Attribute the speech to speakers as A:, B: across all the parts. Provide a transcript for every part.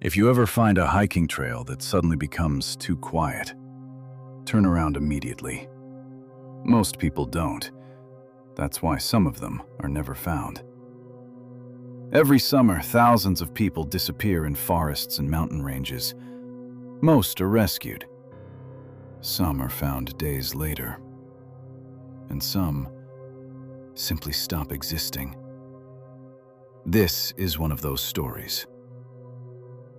A: If you ever find a hiking trail that suddenly becomes too quiet, turn around immediately. Most people don't. That's why some of them are never found. Every summer, thousands of people disappear in forests and mountain ranges. Most are rescued. Some are found days later. And some simply stop existing. This is one of those stories.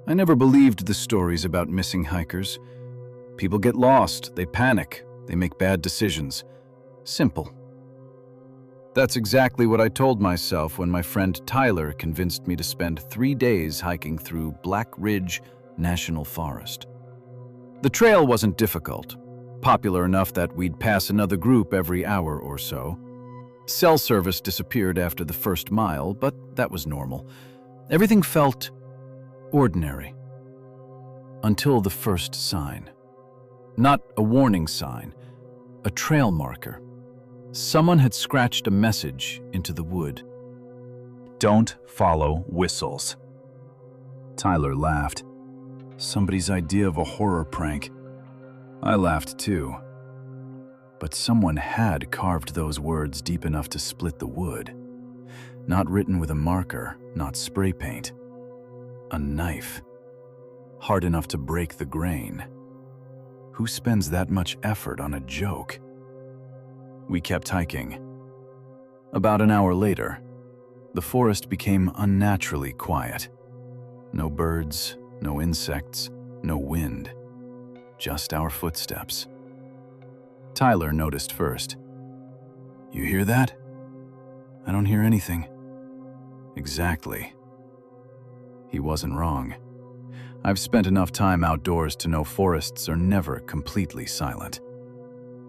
A: I never believed the stories about missing hikers. People get lost, they panic, they make bad decisions. Simple. That's exactly what I told myself when my friend Tyler convinced me to spend 3 days hiking through Black Ridge National Forest. The trail wasn't difficult, popular enough that we'd pass another group every hour or so. Cell service disappeared after the first mile, but that was normal. Everything felt ordinary. Until the first sign. Not a warning sign, a trail marker. Someone had scratched a message into the wood. "Don't follow whistles." Tyler laughed. Somebody's idea of a horror prank. I laughed too. But someone had carved those words deep enough to split the wood. Not written with a marker, not spray paint. A knife. Hard enough to break the grain. Who spends that much effort on a joke? We kept hiking. About an hour later, the forest became unnaturally quiet. No birds, no insects, no wind. Just our footsteps. Tyler noticed first. "You hear that?" "I don't hear anything." Exactly. He wasn't wrong. I've spent enough time outdoors to know forests are never completely silent.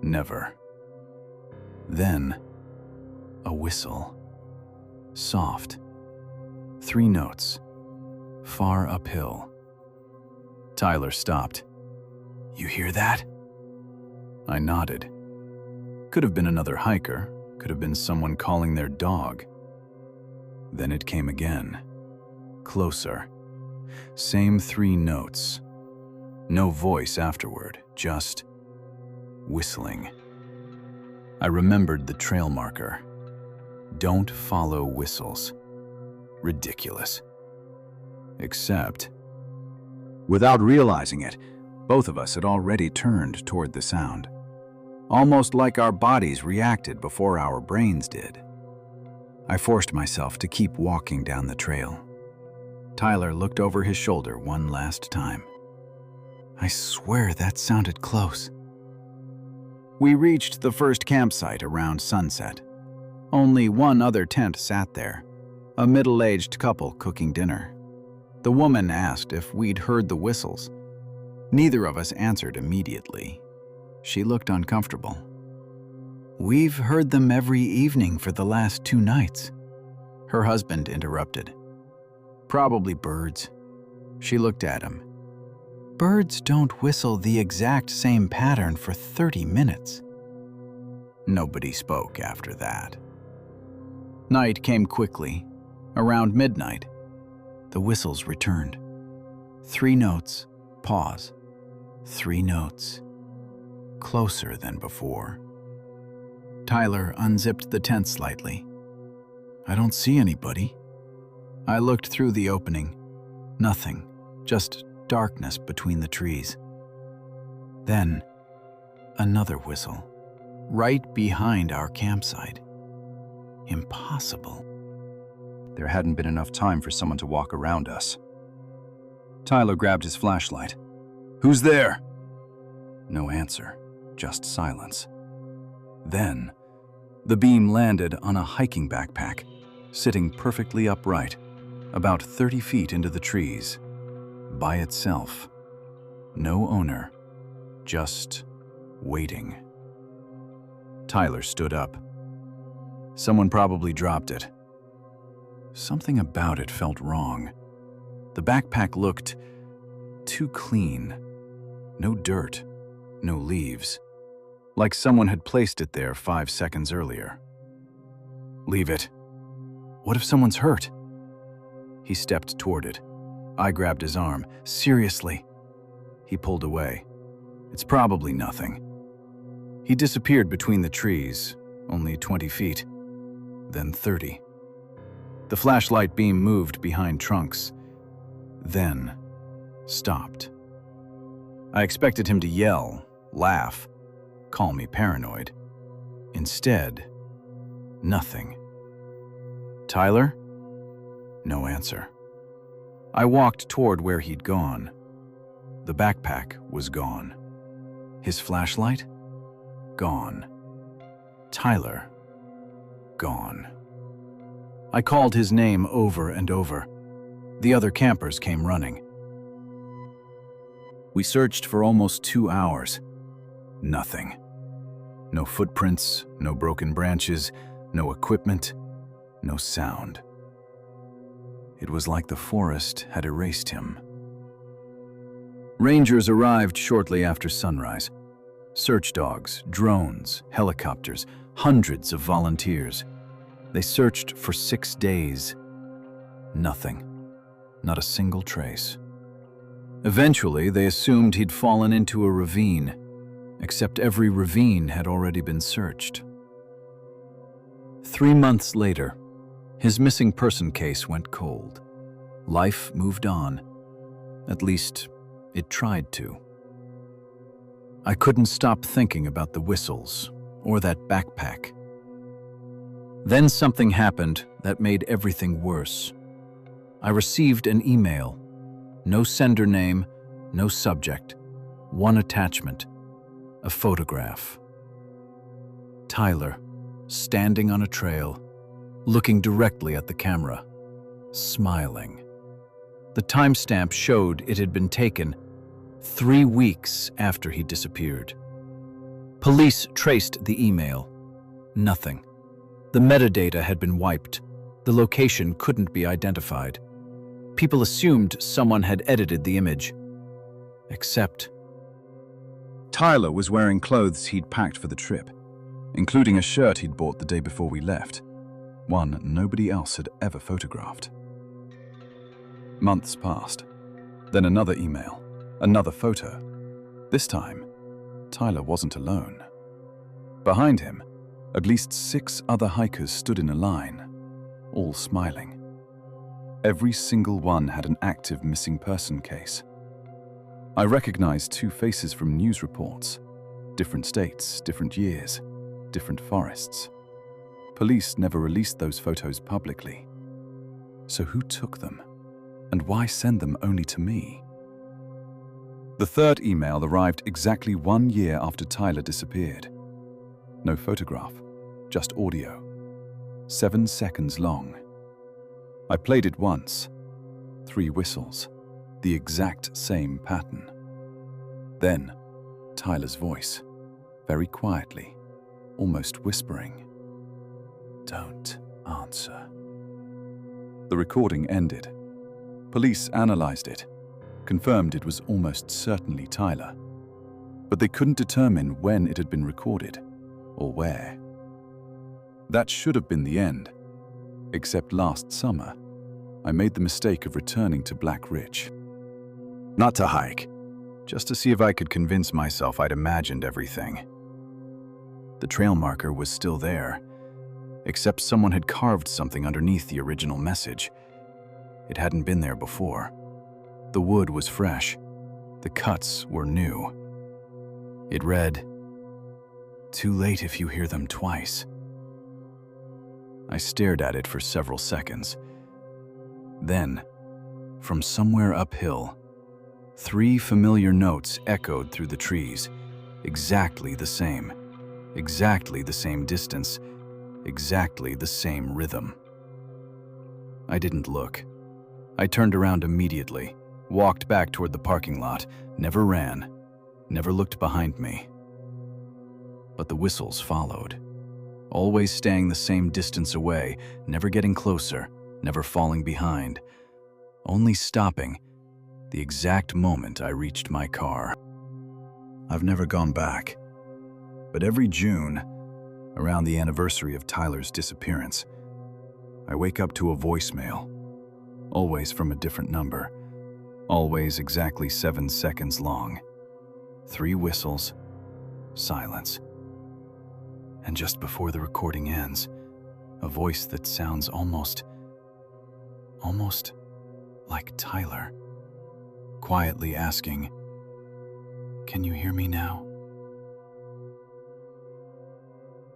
A: Never. Then, a whistle. Soft. 3 notes. Far uphill. Tyler stopped. "You hear that?" I nodded. Could have been another hiker, could have been someone calling their dog. Then it came again. Closer. Same 3 notes. No voice afterward, just whistling. I remembered the trail marker. Don't follow whistles. Ridiculous. Except, without realizing it, both of us had already turned toward the sound. Almost like our bodies reacted before our brains did. I forced myself to keep walking down the trail. Tyler looked over his shoulder one last time. "I swear that sounded close." We reached the first campsite around sunset. Only one other tent sat there, a middle-aged couple cooking dinner. The woman asked if we'd heard the whistles. Neither of us answered immediately. She looked uncomfortable. "We've heard them every evening for the last 2 nights." Her husband interrupted. "Probably birds." She looked at him. "Birds don't whistle the exact same pattern for 30 minutes. Nobody spoke after that. Night came quickly. Around midnight, the whistles returned. 3 notes, pause. 3 notes. Closer than before. Tyler unzipped the tent slightly. "I don't see anybody." I looked through the opening. Nothing, just darkness between the trees. Then, another whistle, right behind our campsite. Impossible. There hadn't been enough time for someone to walk around us. Tyler grabbed his flashlight. "Who's there?" No answer, just silence. Then, the beam landed on a hiking backpack, sitting perfectly upright, about 30 feet into the trees, by itself. No owner, just waiting. Tyler stood up. Someone probably dropped it. Something about it felt wrong. The backpack looked too clean. No dirt, no leaves. Like someone had placed it there 5 seconds earlier. "Leave it. What if someone's hurt?" He stepped toward it. I grabbed his arm. "Seriously?" He pulled away. "It's probably nothing." He disappeared between the trees, only 20 feet, then 30. The flashlight beam moved behind trunks, then stopped. I expected him to yell, laugh, call me paranoid. Instead, nothing. "Tyler?" No answer. I walked toward where he'd gone. The backpack was gone. His flashlight? Gone. Tyler? Gone. I called his name over and over. The other campers came running. We searched for almost 2 hours. Nothing. No footprints, no broken branches, no equipment, no sound. It was like the forest had erased him. Rangers arrived shortly after sunrise. Search dogs, drones, helicopters, hundreds of volunteers. They searched for 6 days. Nothing. Not a single trace. Eventually, they assumed he'd fallen into a ravine, except every ravine had already been searched. 3 months later, his missing person case went cold. Life moved on. At least, it tried to. I couldn't stop thinking about the whistles or that backpack. Then something happened that made everything worse. I received an email. No sender name, no subject. One attachment. A photograph. Tyler, standing on a trail, looking directly at the camera, smiling. The timestamp showed it had been taken 3 weeks after he disappeared. Police traced the email. Nothing. The metadata had been wiped. The location couldn't be identified. People assumed someone had edited the image. Except Tyler was wearing clothes he'd packed for the trip, including a shirt he'd bought the day before we left, one nobody else had ever photographed. Months passed. Then another email, another photo. This time, Tyler wasn't alone. Behind him, at least 6 other hikers stood in a line, all smiling. Every single one had an active missing person case. I recognized 2 faces from news reports. Different states, different years, different forests. Police never released those photos publicly. So who took them? And why send them only to me? The 3rd email arrived exactly 1 year after Tyler disappeared. No photograph, just audio. 7 seconds long. I played it once. 3 whistles. The exact same pattern. Then, Tyler's voice, very quietly, almost whispering. "Don't answer." The recording ended. Police analyzed it, confirmed it was almost certainly Tyler, but they couldn't determine when it had been recorded or where. That should have been the end, except last summer, I made the mistake of returning to Black Ridge. Not to hike, just to see if I could convince myself I'd imagined everything. The trail marker was still there, except someone had carved something underneath the original message. It hadn't been there before. The wood was fresh. The cuts were new. It read, "Too late if you hear them twice." I stared at it for several seconds. Then, from somewhere uphill, 3 familiar notes echoed through the trees, exactly the same distance, exactly the same rhythm. I didn't look. I turned around immediately, walked back toward the parking lot, never ran, never looked behind me. But the whistles followed, always staying the same distance away, never getting closer, never falling behind, only stopping the exact moment I reached my car. I've never gone back, but every June, around the anniversary of Tyler's disappearance, I wake up to a voicemail, always from a different number, always exactly 7 seconds long. 3 whistles, silence. And just before the recording ends, a voice that sounds almost like Tyler, quietly asking, "Can you hear me now?"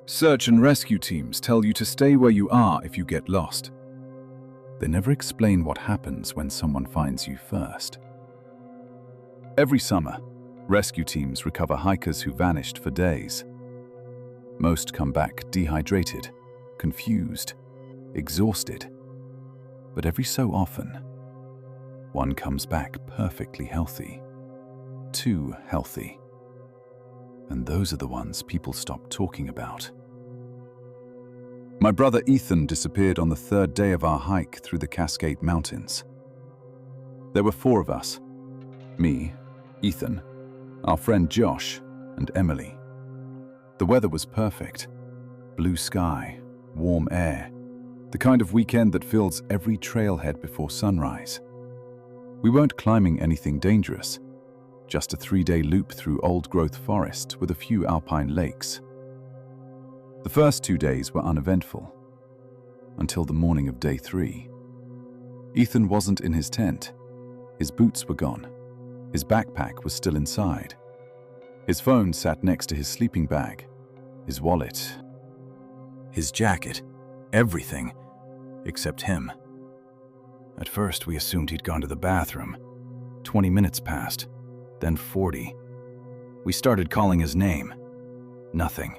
B: Search and rescue teams tell you to stay where you are if you get lost.
A: They never explain what happens when someone finds you first.
B: Every summer, rescue teams recover hikers who vanished for days.
A: Most come back dehydrated, confused, exhausted. But every so often, one comes back perfectly healthy. Too healthy. And those are the ones people stop talking about.
B: My brother Ethan disappeared on the 3rd day of our hike through the Cascade Mountains. There were 4 of us. Me, Ethan, our friend Josh, and Emily. The weather was perfect. Blue sky, warm air, the kind of weekend that fills every trailhead before sunrise. We weren't climbing anything dangerous, just a 3-day loop through old-growth forest with a few alpine lakes. The first 2 days were uneventful, until the morning of day 3. Ethan wasn't in his tent. His boots were gone. His backpack was still inside. His phone sat next to his sleeping bag. His wallet.
A: His jacket. Everything. Except him. At first, we assumed he'd gone to the bathroom. 20 minutes passed, then 40. We started calling his name. Nothing.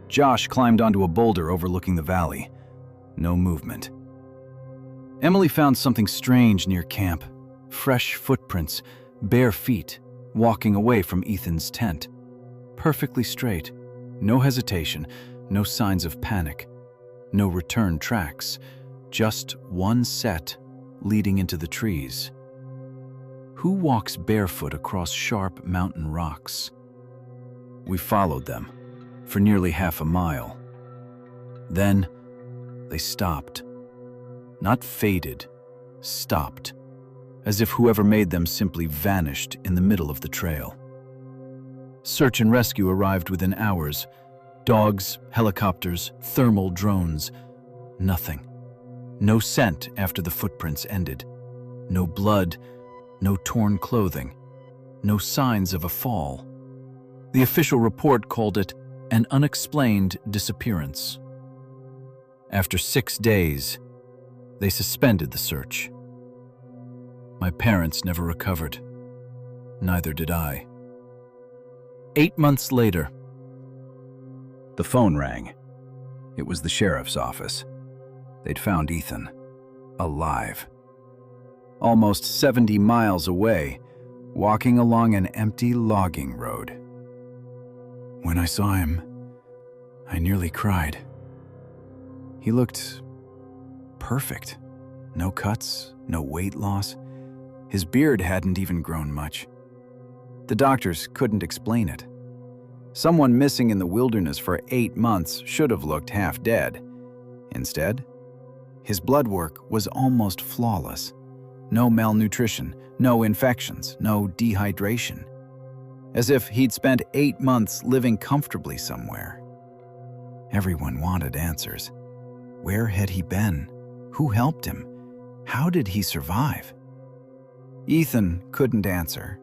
A: Josh climbed onto a boulder overlooking the valley. No movement. Emily found something strange near camp. Fresh footprints, bare feet, walking away from Ethan's tent. Perfectly straight. No hesitation, no signs of panic. No return tracks. Just one set leading into the trees. Who walks barefoot across sharp mountain rocks? We followed them for nearly half a mile. Then they stopped. Not faded, stopped, as if whoever made them simply vanished in the middle of the trail. Search and rescue arrived within hours. Dogs, helicopters, thermal drones. Nothing. No scent after the footprints ended. No blood, no torn clothing. No signs of a fall. The official report called it an unexplained disappearance. After 6 days, they suspended the search. My parents never recovered. Neither did I. 8 months later, the phone rang. It was the sheriff's office. They'd found Ethan, alive. Almost 70 miles away, walking along an empty logging road. When I saw him, I nearly cried. He looked perfect. No cuts, no weight loss. His beard hadn't even grown much. The doctors couldn't explain it. Someone missing in the wilderness for 8 months should have looked half dead. Instead, his blood work was almost flawless. No malnutrition, no infections, no dehydration. As if he'd spent 8 months living comfortably somewhere. Everyone wanted answers. Where had he been? Who helped him? How did he survive? Ethan couldn't answer.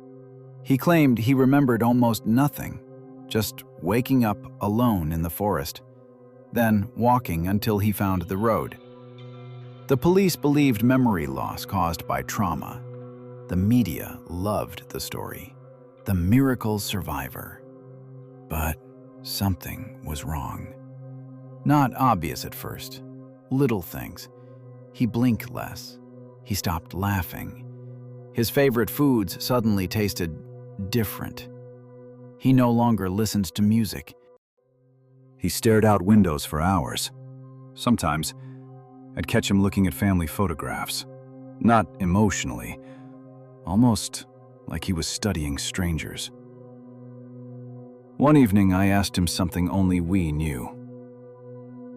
A: He claimed he remembered almost nothing, just waking up alone in the forest, then walking until he found the road. The police believed memory loss caused by trauma. The media loved the story. The miracle survivor. But something was wrong. Not obvious at first. Little things. He blinked less. He stopped laughing. His favorite foods suddenly tasted different. He no longer listened to music. He stared out windows for hours. Sometimes, I'd catch him looking at family photographs. Not emotionally. Almost like he was studying strangers. One evening, I asked him something only we knew.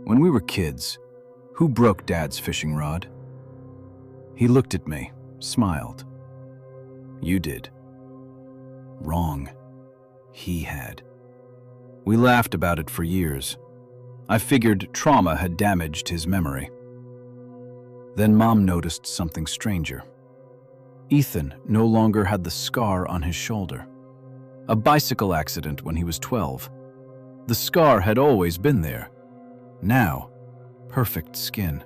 A: When we were kids, who broke Dad's fishing rod? He looked at me, smiled. You did. Wrong. He had. We laughed about it for years. I figured trauma had damaged his memory. Then Mom noticed something stranger. Ethan no longer had the scar on his shoulder. A bicycle accident when he was 12. The scar had always been there. Now, perfect skin.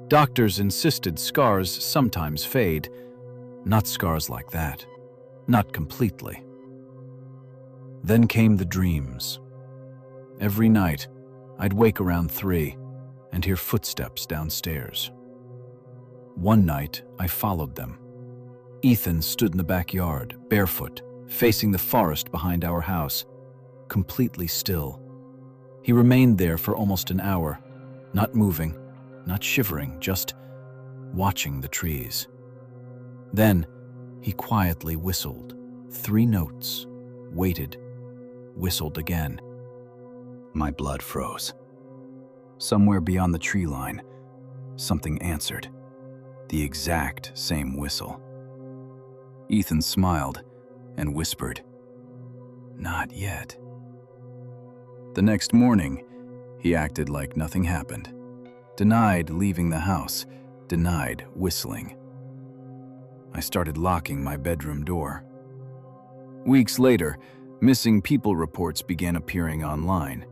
A: Doctors insisted scars sometimes fade. Not scars like that. Not completely. Then came the dreams. Every night, I'd wake around 3 and hear footsteps downstairs. One night, I followed them. Ethan stood in the backyard, barefoot, facing the forest behind our house, completely still. He remained there for almost an hour, not moving, not shivering, just watching the trees. Then, he quietly whistled 3 notes, waited, whistled again. My blood froze. Somewhere beyond the tree line, something answered. The exact same whistle. Ethan smiled and whispered, "Not yet." The next morning, he acted like nothing happened. Denied leaving the house, denied whistling. I started locking my bedroom door. Weeks later, missing people reports began appearing online.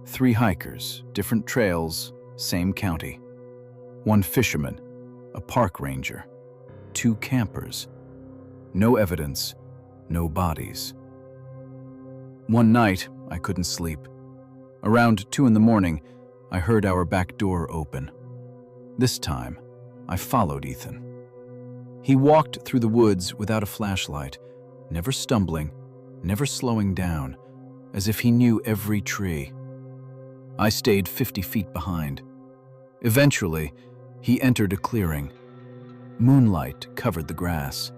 A: 3 hikers, different trails, same county. 1 fisherman, a park ranger, 2 campers. No evidence, no bodies. One night, I couldn't sleep. Around 2 in the morning, I heard our back door open. This time, I followed Ethan. He walked through the woods without a flashlight, never stumbling, never slowing down, as if he knew every tree. I stayed 50 feet behind. Eventually, he entered a clearing. Moonlight covered the grass.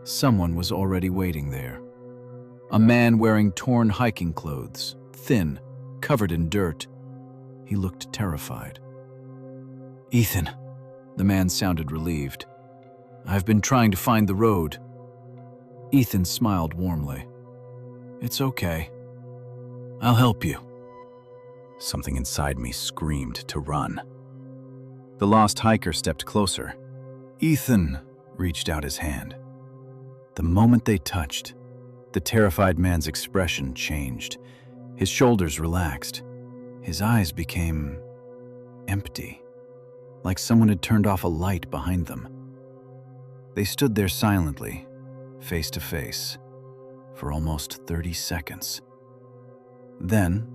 A: Someone was already waiting there. A man wearing torn hiking clothes, thin, covered in dirt. He looked terrified. "Ethan," the man sounded relieved. "I've been trying to find the road." Ethan smiled warmly. "It's okay. I'll help you." Something inside me screamed to run. The lost hiker stepped closer. Ethan reached out his hand. The moment they touched, the terrified man's expression changed. His shoulders relaxed. His eyes became empty, like someone had turned off a light behind them. They stood there silently, face to face, for almost 30 seconds. Then,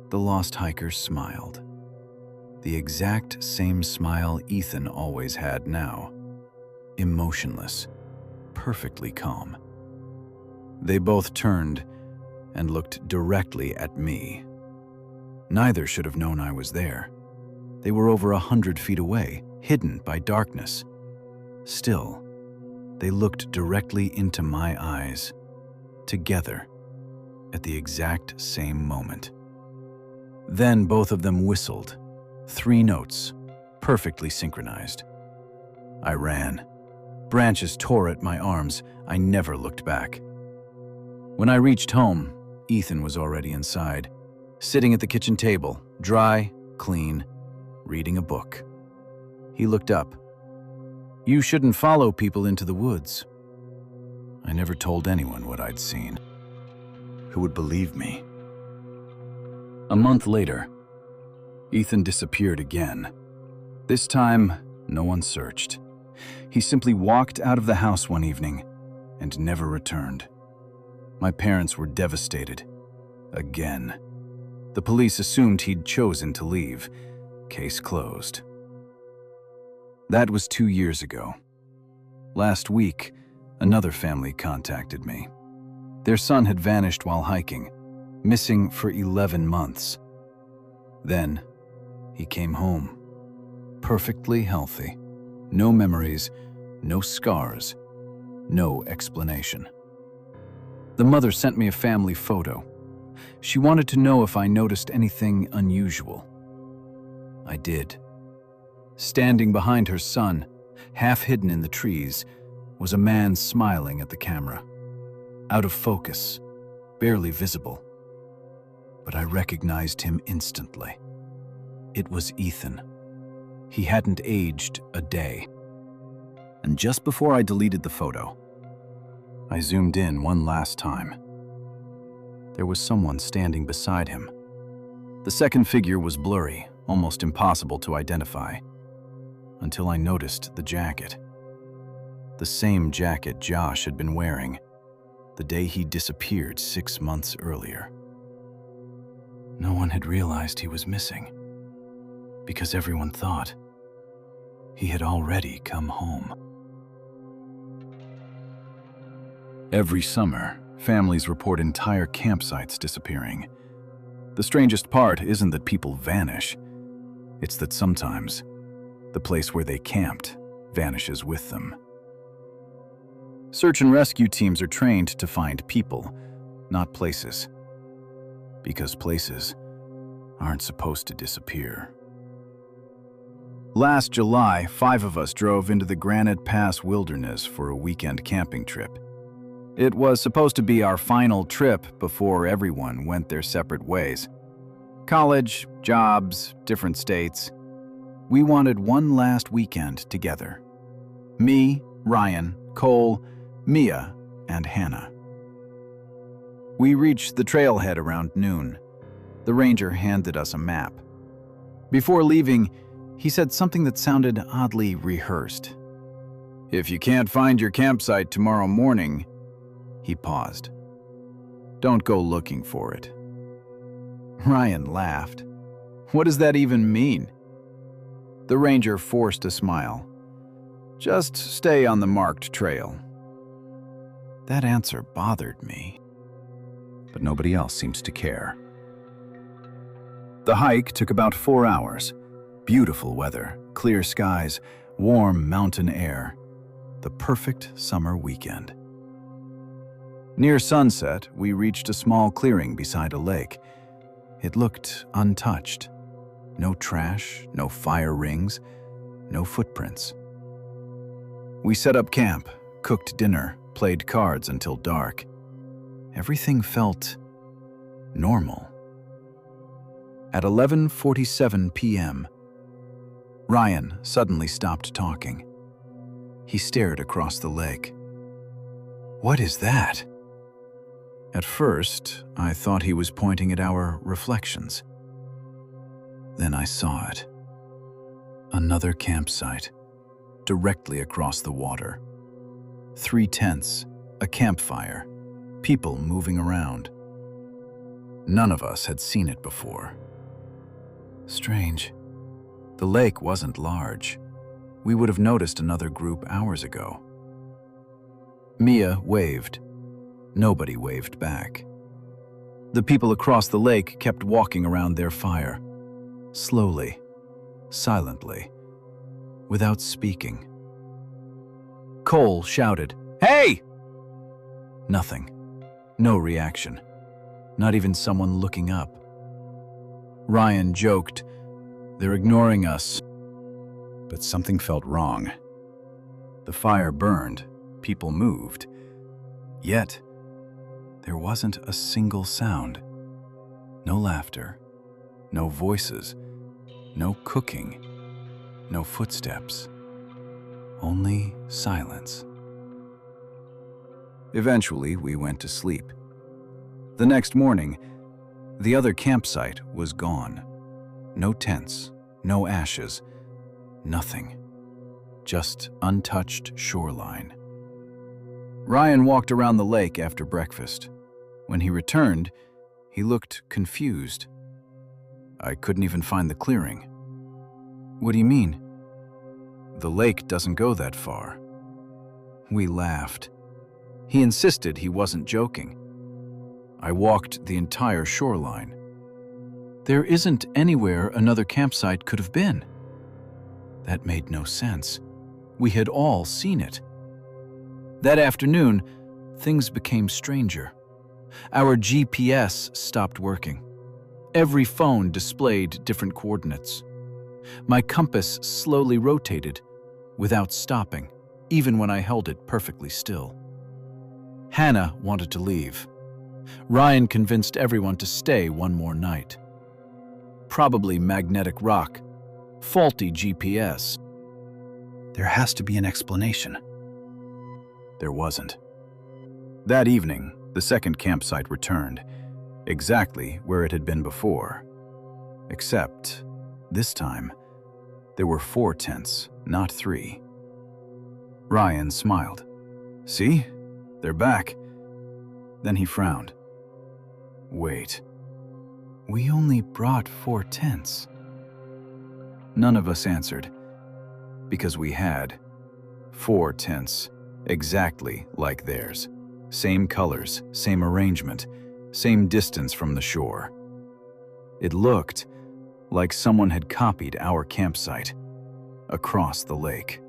A: the lost hiker smiled. The exact same smile Ethan always had now. Emotionless, perfectly calm. They both turned and looked directly at me. Neither should have known I was there. They were over 100 feet away, hidden by darkness. Still, they looked directly into my eyes, together, at the exact same moment. Then both of them whistled, 3 notes, perfectly synchronized. I ran. Branches tore at my arms. I never looked back. When I reached home, Ethan was already inside, sitting at the kitchen table, dry, clean, reading a book. He looked up. "You shouldn't follow people into the woods." I never told anyone what I'd seen. Who would believe me? A month later, Ethan disappeared again. This time, no one searched. He simply walked out of the house one evening and never returned. My parents were devastated. Again. The police assumed he'd chosen to leave. Case closed. That was 2 years ago. Last week, another family contacted me. Their son had vanished while hiking, missing for 11 months. Then, he came home, perfectly healthy. No memories, no scars, no explanation. The mother sent me a family photo. She wanted to know if I noticed anything unusual. I did. Standing behind her son, half hidden in the trees,
B: was a man smiling at the camera. Out of focus, barely visible. But I recognized him instantly. It was Ethan. He hadn't aged a day. And just before I deleted the photo, I zoomed in one last time. There was someone standing beside him. The second figure was blurry, almost impossible to identify, until I noticed the jacket. The same jacket Josh had been wearing the day he disappeared 6 months earlier. No one had realized he was missing, because everyone thought he had already come home. Every summer, families report entire campsites disappearing. The strangest part isn't that people vanish. It's that sometimes the place where they camped vanishes with them. Search and rescue teams are trained to find people, not places. Because places aren't supposed to disappear. Last July, 5 of us drove into the Granite Pass Wilderness for a weekend camping trip. It was supposed to be our final trip before everyone went their separate ways. College, jobs, different states. We wanted one last weekend together. Me, Ryan, Cole, Mia, and Hannah. We reached the trailhead around noon. The ranger handed us a map. Before leaving, he said something that sounded oddly rehearsed. "If you can't find your campsite tomorrow morning," he paused, "don't go looking for it." Ryan laughed. "What does that even mean?" The ranger forced a smile. "Just stay on the marked trail." That answer bothered me. But nobody else seems to care. The hike took about 4 hours. Beautiful weather, clear skies, warm mountain air. The perfect summer weekend. Near sunset, we reached a small clearing beside a lake. It looked untouched. No trash, no fire rings, no footprints. We set up camp, cooked dinner, played cards until dark. Everything felt normal. At 11:47 p.m., Ryan suddenly stopped talking. He stared across the lake. "What is that?" At first, I thought he was pointing at our reflections. Then I saw it. Another campsite, directly across the water. 3 tents, a campfire, people moving around. None of us had seen it before. Strange. The lake wasn't large. We would have noticed another group hours ago. Mia waved. Nobody waved back. The people across the lake kept walking around their fire. Slowly, silently, without speaking. Cole shouted, "Hey!" Nothing. No reaction. Not even someone looking up. Ryan joked, "They're ignoring us." But something felt wrong. The fire burned, people moved. Yet, there wasn't a single sound. No laughter, no voices, no cooking, no footsteps. Only silence. Eventually, we went to sleep. The next morning, the other campsite was gone. No tents, no ashes, nothing. Just untouched shoreline. Ryan walked around the lake after breakfast. When he returned, he looked confused. I couldn't even find the clearing. "What do you mean?" "The lake doesn't go that far." We laughed. He insisted he wasn't joking. I walked the entire shoreline. There isn't anywhere another campsite could have been. That made no sense. We had all seen it. That afternoon, things became stranger. Our GPS stopped working. Every phone displayed different coordinates. My compass slowly rotated without stopping.
C: even when I held it perfectly still. Hannah wanted to leave. Ryan convinced everyone to stay one more night. Probably magnetic rock, faulty GPS.
A: There has to be an explanation. There wasn't. That evening, the second campsite returned, exactly where it had been before. Except, this time, there were 4 tents, not 3. Ryan smiled. See? They're back. Then he frowned. Wait. We only brought 4 tents. None of us answered, because we had 4 tents, exactly like theirs. Same colors, same arrangement, same distance from the shore. It looked like someone had copied our campsite across the lake.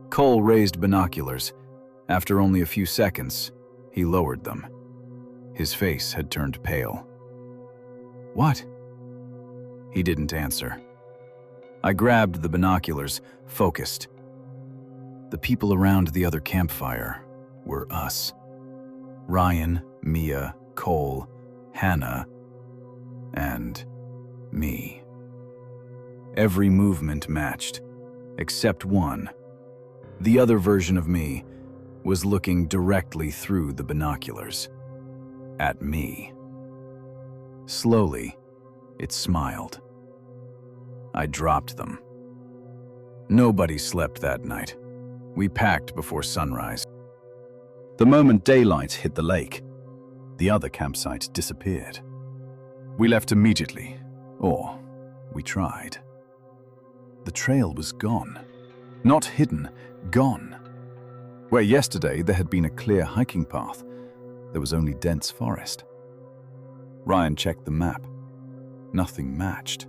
A: Cole raised binoculars. After only a few seconds, he lowered them. His face had turned pale. What? He didn't answer. I grabbed the binoculars, focused. The people around the other campfire were us. Ryan, Mia, Cole, Hannah, and me. Every movement matched, except one. The other version of me was looking directly through the binoculars, at me. Slowly, it smiled. I dropped them. Nobody slept that night. We packed before sunrise. The moment daylight hit the lake, the other campsite disappeared. We left immediately, or we tried. The trail was gone. Not hidden, gone. Where yesterday there had been a clear hiking path, there was only dense forest. Ryan checked the map. Nothing matched.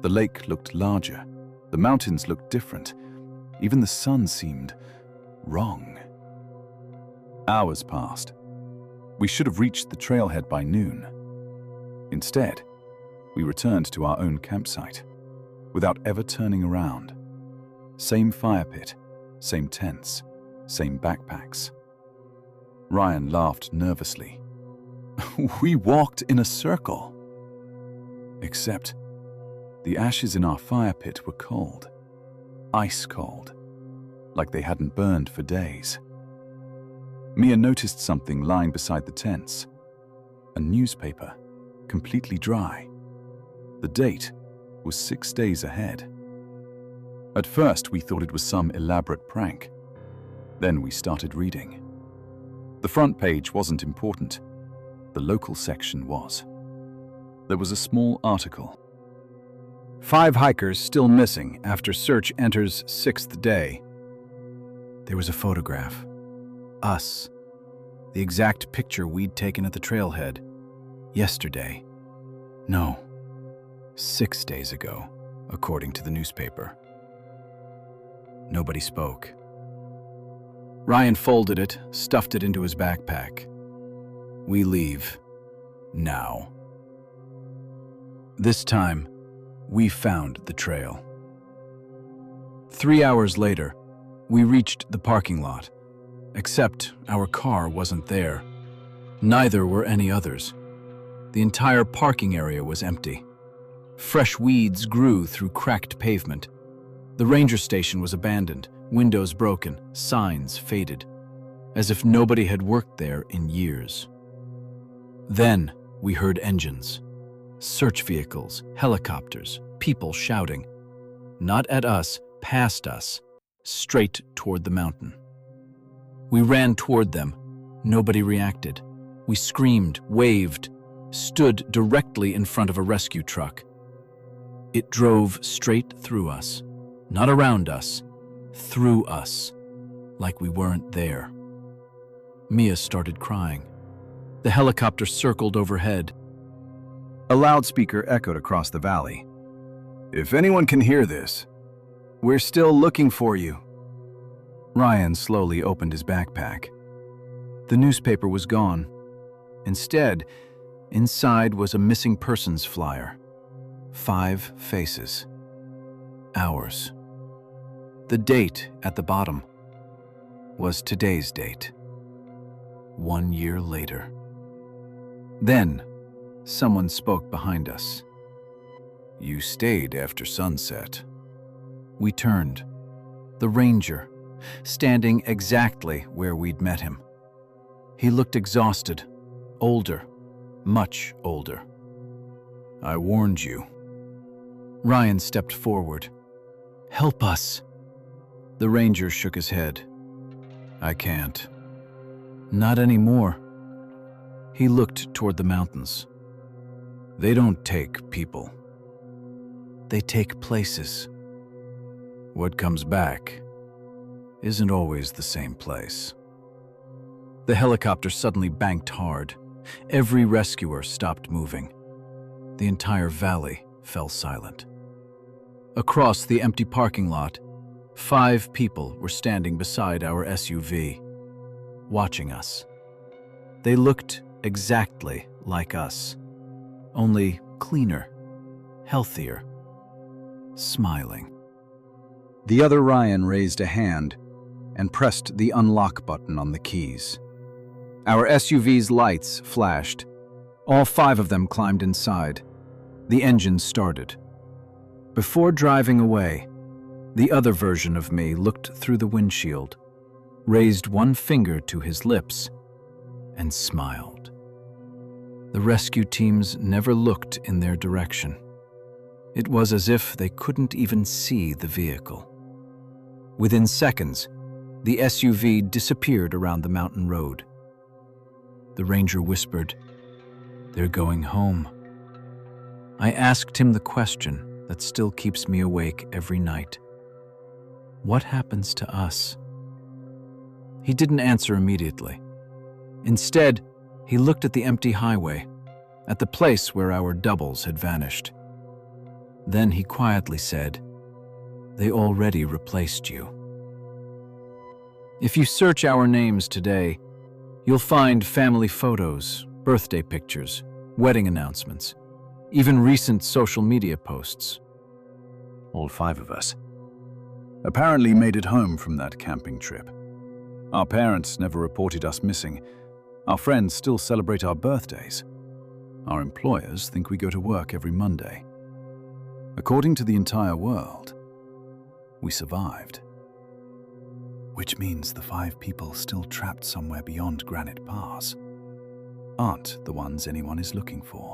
A: The lake looked larger. The mountains looked different. Even the sun seemed wrong. Hours passed. We should have reached the trailhead by noon. Instead, we returned to our own campsite, without ever turning around. Same fire pit, same tents, same backpacks. Ryan laughed nervously. We walked in a circle. Except, the ashes in our fire pit were cold. Ice cold. Like they hadn't burned for days. Mia noticed something lying beside the tents. A newspaper, completely dry. The date was 6 days ahead. At first, we thought it was some elaborate prank. Then we started reading. The front page wasn't important. The local section was. There was a small article. 5 hikers still missing after search enters 6th day. There was a photograph. Us. The exact picture we'd taken at the trailhead. Yesterday. No. 6 days ago, according to the newspaper. Nobody spoke. Ryan folded it, stuffed it into his backpack. We leave. Now. This time, we found the trail. 3 hours later, we reached the parking lot, except our car wasn't there. Neither were any others. The entire parking area was empty. Fresh weeds grew through cracked pavement. The ranger station was abandoned, windows broken, signs faded, as if nobody had worked there in years. Then we heard engines, search vehicles, helicopters, people shouting. Not at us, past us, straight toward the mountain. We ran toward them. Nobody reacted. We screamed, waved, stood directly in front of a rescue truck. It drove straight through us, not around us, through us, like we weren't there. Mia started crying. The helicopter circled overhead. A loudspeaker echoed across the valley. If anyone can hear this, we're still looking for you. Ryan slowly opened his backpack. The newspaper was gone. Instead, inside was a missing persons flyer. 5 faces. Ours. The date at the bottom,
C: was today's date. 1 year later. Then, someone spoke behind us.
A: You stayed after sunset.
C: We turned. The ranger, standing exactly where we'd met him. He looked exhausted, older, much older.
A: I warned you.
C: Ryan stepped forward. Help us. The ranger shook his head.
A: I can't.
C: Not anymore. He looked toward the mountains.
A: They don't take people.
C: They take places.
A: What comes back isn't always the same place.
C: The helicopter suddenly banked hard. Every rescuer stopped moving. The entire valley fell silent. Across the empty parking lot, 5 people were standing beside our SUV, watching us. They looked exactly like us, only cleaner, healthier, smiling.
B: The other Ryan raised a hand and pressed the unlock button on the keys. Our SUV's lights flashed. All 5 of them climbed inside. The engine started. Before driving away, the other version of me looked through the windshield, raised one finger to his lips, and smiled. The rescue teams never looked in their direction. It was as if they couldn't even see the vehicle. Within seconds, the SUV disappeared around the mountain road. The ranger whispered, "They're going home." I asked him the question that still keeps me awake every night. What happens to us? He didn't answer immediately. Instead, he looked at the empty highway, at the place where our doubles had vanished. Then he quietly said, "They already replaced you." If you search our names today, you'll find family photos, birthday pictures, wedding announcements, even recent social media posts.
A: All 5 of us apparently made it home from that camping trip. Our parents never reported us missing. Our friends still celebrate our birthdays. Our employers think we go to work every Monday. According to the entire world, we survived. Which means the 5 people still trapped somewhere beyond Granite Pass aren't the ones anyone is looking for.